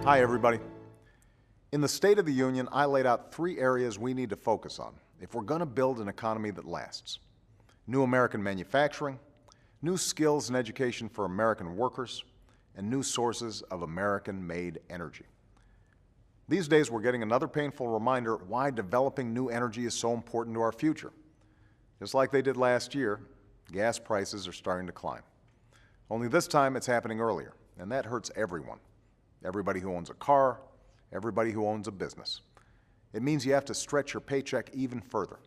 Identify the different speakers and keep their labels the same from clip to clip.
Speaker 1: Hi, everybody. In the State of the Union, I laid out 3 areas we need to focus on if we're going to build an economy that lasts. New American manufacturing, new skills and education for American workers, and new sources of American-made energy. These days, we're getting another painful reminder why developing new energy is so important to our future. Just like they did last year, gas prices are starting to climb. Only this time it's happening earlier, and that hurts everyone. Everybody who owns a car, everybody who owns a business. It means you have to stretch your paycheck even further.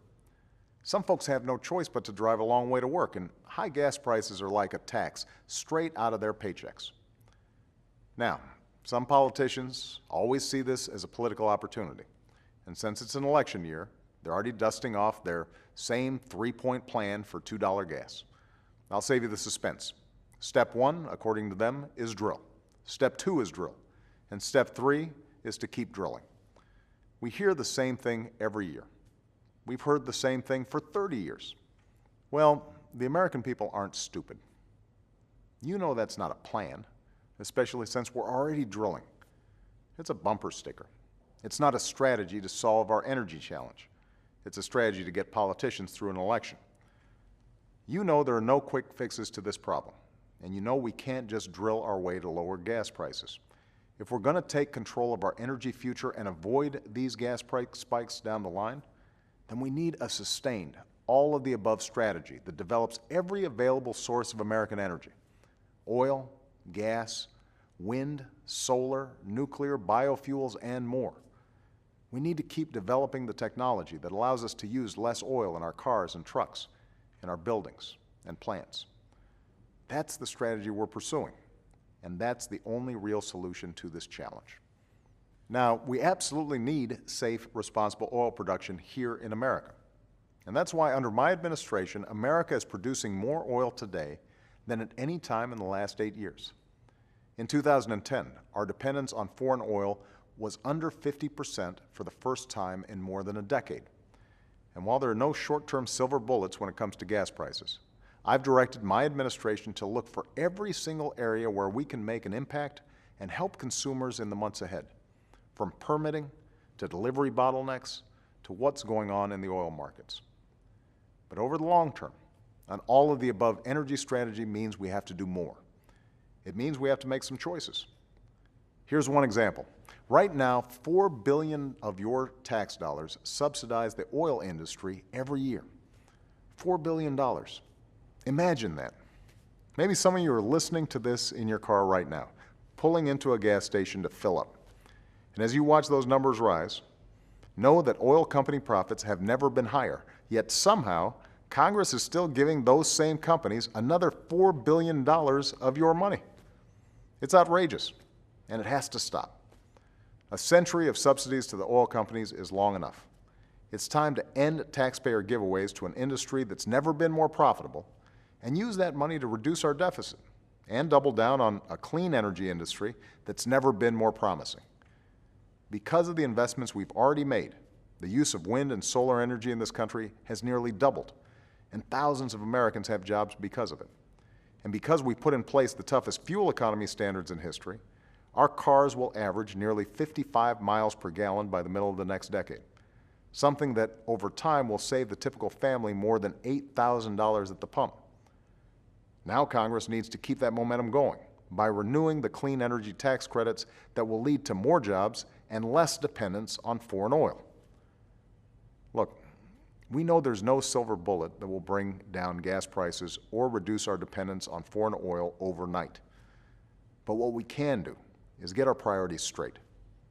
Speaker 1: Some folks have no choice but to drive a long way to work, and high gas prices are like a tax straight out of their paychecks. Now, some politicians always see this as a political opportunity, and since it's an election year, they're already dusting off their same 3-point plan for $2 gas. I'll save you the suspense. Step 1, according to them, is drill. Step 2 is drill. And step 3 is to keep drilling. We hear the same thing every year. We've heard the same thing for 30 years. Well, the American people aren't stupid. You know that's not a plan, especially since we're already drilling. It's a bumper sticker. It's not a strategy to solve our energy challenge. It's a strategy to get politicians through an election. You know there are no quick fixes to this problem, and you know we can't just drill our way to lower gas prices. If we're going to take control of our energy future and avoid these gas price spikes down the line, then we need a sustained, all-of-the-above strategy that develops every available source of American energy: oil, gas, wind, solar, nuclear, biofuels, and more. We need to keep developing the technology that allows us to use less oil in our cars and trucks, in our buildings and plants. That's the strategy we're pursuing, and that's the only real solution to this challenge. Now, we absolutely need safe, responsible oil production here in America. And that's why under my administration, America is producing more oil today than at any time in the last 8 years. In 2010, our dependence on foreign oil was under 50% for the first time in more than a decade. And while there are no short-term silver bullets when it comes to gas prices, I've directed my administration to look for every single area where we can make an impact and help consumers in the months ahead, from permitting to delivery bottlenecks to what's going on in the oil markets. But over the long term, an all-of-the-above energy strategy means we have to do more. It means we have to make some choices. Here's one example. Right now, $4 billion of your tax dollars subsidize the oil industry every year. $4 billion. Imagine that. Maybe some of you are listening to this in your car right now, pulling into a gas station to fill up. And as you watch those numbers rise, know that oil company profits have never been higher, yet somehow Congress is still giving those same companies another $4 billion of your money. It's outrageous, and it has to stop. A century of subsidies to the oil companies is long enough. It's time to end taxpayer giveaways to an industry that's never been more profitable and use that money to reduce our deficit and double down on a clean energy industry that's never been more promising. Because of the investments we've already made, the use of wind and solar energy in this country has nearly doubled, and thousands of Americans have jobs because of it. And because we put in place the toughest fuel economy standards in history, our cars will average nearly 55 miles per gallon by the middle of the next decade, something that over time will save the typical family more than $8,000 at the pump. Now Congress needs to keep that momentum going by renewing the clean energy tax credits that will lead to more jobs and less dependence on foreign oil. Look, we know there's no silver bullet that will bring down gas prices or reduce our dependence on foreign oil overnight. But what we can do is get our priorities straight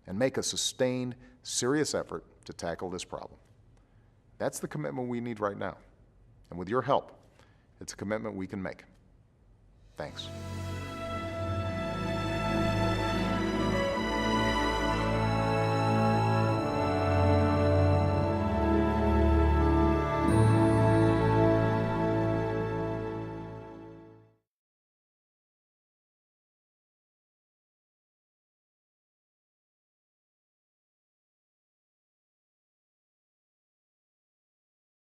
Speaker 1: and make a sustained, serious effort to tackle this problem. That's the commitment we need right now. And with your help, it's a commitment we can make. Thanks.